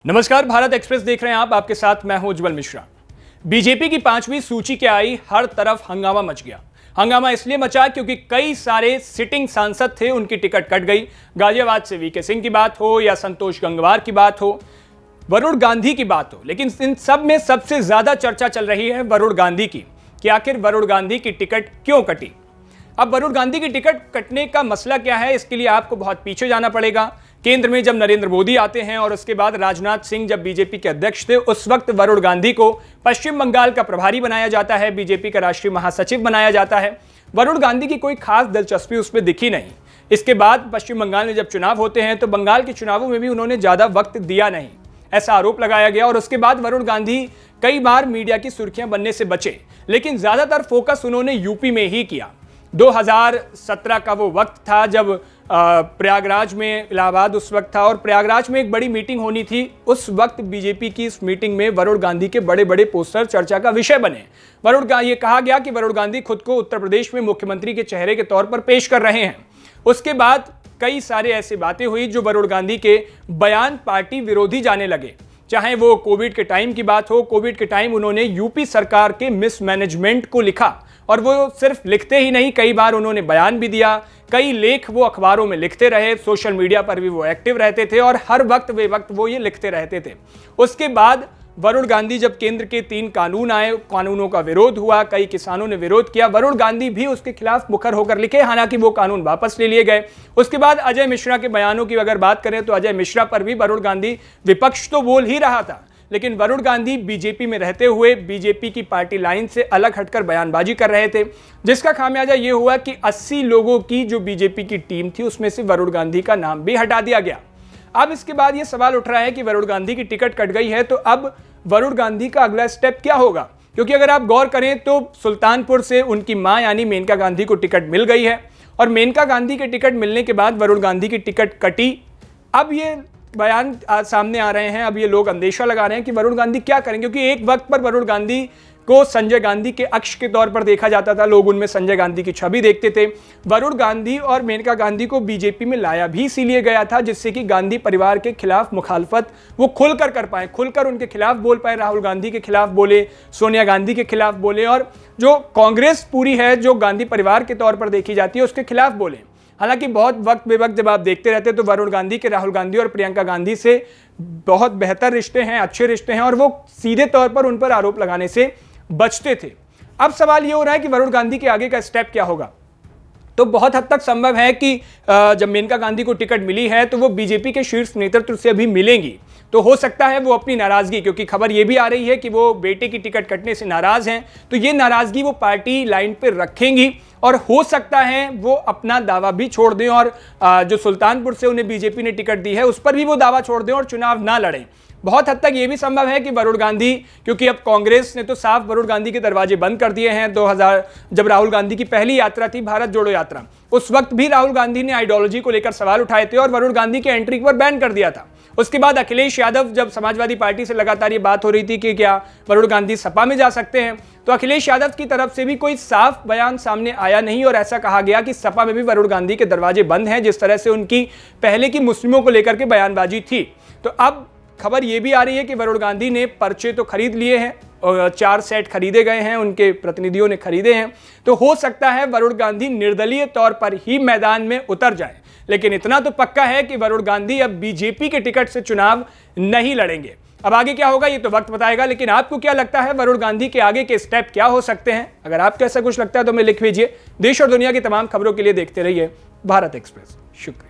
नमस्कार, भारत एक्सप्रेस देख रहे हैं आप। आपके साथ मैं हूं उज्जवल मिश्रा। बीजेपी की 5वीं सूची के आई हर तरफ हंगामा मच गया। हंगामा इसलिए मचा क्योंकि कई सारे सिटिंग सांसद थे, उनकी टिकट कट गई। गाजियाबाद से वीके सिंह की बात हो या संतोष गंगवार की बात हो, वरुण गांधी की बात हो, लेकिन इन सब में सबसे ज्यादा चर्चा चल रही है वरुण गांधी की कि आखिर वरुण गांधी की टिकट क्यों कटी। अब वरुण गांधी की टिकट कटने का मसला क्या है, इसके लिए आपको बहुत पीछे जाना पड़ेगा। केंद्र में जब नरेंद्र मोदी आते हैं और उसके बाद राजनाथ सिंह जब बीजेपी के अध्यक्ष थे, उस वक्त वरुण गांधी को पश्चिम बंगाल का प्रभारी बनाया जाता है, बीजेपी का राष्ट्रीय महासचिव बनाया जाता है। वरुण गांधी की कोई खास दिलचस्पी उसमें दिखी नहीं। इसके बाद पश्चिम बंगाल में जब चुनाव होते हैं तो बंगाल के चुनावों में भी उन्होंने ज्यादा वक्त दिया नहीं, ऐसा आरोप लगाया गया। और उसके बाद वरुण गांधी कई बार मीडिया की सुर्खियां बनने से बचे, लेकिन ज्यादातर फोकस उन्होंने यूपी में ही किया। 2017 का वो वक्त था जब प्रयागराज में, इलाहाबाद उस वक्त था और प्रयागराज में एक बड़ी मीटिंग होनी थी। उस वक्त बीजेपी की इस मीटिंग में वरुण गांधी के बड़े बड़े पोस्टर चर्चा का विषय बने। ये कहा गया कि वरुण गांधी खुद को उत्तर प्रदेश में मुख्यमंत्री के चेहरे के तौर पर पेश कर रहे हैं। उसके बाद कई सारे ऐसी बातें हुई जो वरुण गांधी के बयान पार्टी विरोधी जाने लगे। चाहे वो कोविड के टाइम की बात हो, कोविड के टाइम उन्होंने यूपी सरकार के मिसमैनेजमेंट को लिखा और वो सिर्फ लिखते ही नहीं, कई बार उन्होंने बयान भी दिया, कई लेख वो अखबारों में लिखते रहे, सोशल मीडिया पर भी वो एक्टिव रहते थे और हर वक्त वो ये लिखते रहते थे। उसके बाद वरुण गांधी जब केंद्र के 3 कानून आए, कानूनों का विरोध हुआ, कई किसानों ने विरोध किया, वरुण गांधी भी उसके खिलाफ मुखर होकर लिखे, हालांकि वो कानून वापस ले लिए गए। उसके बाद अजय मिश्रा के बयानों की अगर बात करें तो अजय मिश्रा पर भी वरुण गांधी विपक्ष तो बोल ही रहा था, लेकिन वरुण गांधी बीजेपी में रहते हुए बीजेपी की पार्टी लाइन से अलग हटकर बयानबाजी कर रहे थे, जिसका खामियाजा यह हुआ कि 80 लोगों की जो बीजेपी की टीम थी उसमें से वरुण गांधी का नाम भी हटा दिया गया। अब इसके बाद यह सवाल उठ रहा है कि वरुण गांधी की टिकट कट गई है तो अब वरुण गांधी का अगला स्टेप क्या होगा, क्योंकि अगर आप गौर करें तो सुल्तानपुर से उनकी मां यानी मेनका गांधी को टिकट मिल गई है और मेनका गांधी के टिकट मिलने के बाद वरुण गांधी की टिकट कटी। अब ये बयान सामने आ रहे हैं, अब ये लोग अंदेशा लगा रहे हैं कि वरुण गांधी क्या करें, क्योंकि एक वक्त पर वरुण गांधी को संजय गांधी के अक्ष के तौर पर देखा जाता था, लोग उनमें संजय गांधी की छवि देखते थे। वरुण गांधी और मेनका गांधी को बीजेपी में लाया भी इसीलिए गया था जिससे कि गांधी परिवार के खिलाफ मुखालफत वो खुलकर कर पाए, खुलकर उनके खिलाफ बोल पाए। राहुल गांधी के खिलाफ बोले, सोनिया गांधी के खिलाफ बोले और जो कांग्रेस पूरी है जो गांधी परिवार के तौर पर देखी जाती है उसके खिलाफ बोले। हालांकि बहुत वक्त बेवक्त जब आप देखते रहते तो वरुण गांधी के राहुल गांधी और प्रियंका गांधी से बहुत बेहतर रिश्ते हैं, अच्छे रिश्ते हैं और वो सीधे तौर पर उन पर आरोप लगाने से बचते थे। अब सवाल ये हो रहा है कि वरुण गांधी के आगे का स्टेप क्या होगा। तो बहुत हद तक संभव है कि जब मेनका गांधी को टिकट मिली है तो वो बीजेपी के शीर्ष नेतृत्व से अभी मिलेंगी, तो हो सकता है वो अपनी नाराजगी, क्योंकि खबर ये भी आ रही है कि वो बेटे की टिकट कटने से नाराज हैं, तो ये नाराजगी वो पार्टी लाइन पर रखेंगी और हो सकता है वो अपना दावा भी छोड़ दें और जो सुल्तानपुर से उन्हें बीजेपी ने टिकट दी है उस पर भी वो दावा छोड़ दें और चुनाव ना लड़ें। बहुत हद तक ये भी संभव है कि वरुण गांधी, क्योंकि अब कांग्रेस ने तो साफ वरुण गांधी के दरवाजे बंद कर दिए हैं। 2000 जब राहुल गांधी की पहली यात्रा थी भारत जोड़ो यात्रा, उस वक्त भी राहुल गांधी ने आइडियोलॉजी को लेकर सवाल उठाए थे और वरुण गांधी के एंट्री पर बैन कर दिया था। उसके बाद अखिलेश यादव, जब समाजवादी पार्टी से लगातार ये बात हो रही थी कि क्या वरुण गांधी सपा में जा सकते हैं, तो अखिलेश यादव की तरफ से भी कोई साफ बयान सामने आया नहीं और ऐसा कहा गया कि सपा में भी वरुण गांधी के दरवाजे बंद हैं, जिस तरह से उनकी पहले की मुस्लिमों को लेकर के बयानबाजी थी। तो अब खबर यह भी आ रही है कि वरुण गांधी ने पर्चे तो खरीद लिए हैं और 4 सेट खरीदे गए हैं, उनके प्रतिनिधियों ने खरीदे हैं, तो हो सकता है वरुण गांधी निर्दलीय तौर पर ही मैदान में उतर जाए। लेकिन इतना तो पक्का है कि वरुण गांधी अब बीजेपी के टिकट से चुनाव नहीं लड़ेंगे। अब आगे क्या होगा ये तो वक्त बताएगा, लेकिन आपको क्या लगता है वरुण गांधी के आगे के स्टेप क्या हो सकते हैं? अगर आपको ऐसा कुछ लगता है तो हमें लिख भेजिए। देश और दुनिया की तमाम खबरों के लिए देखते रहिए भारत एक्सप्रेस। शुक्रिया।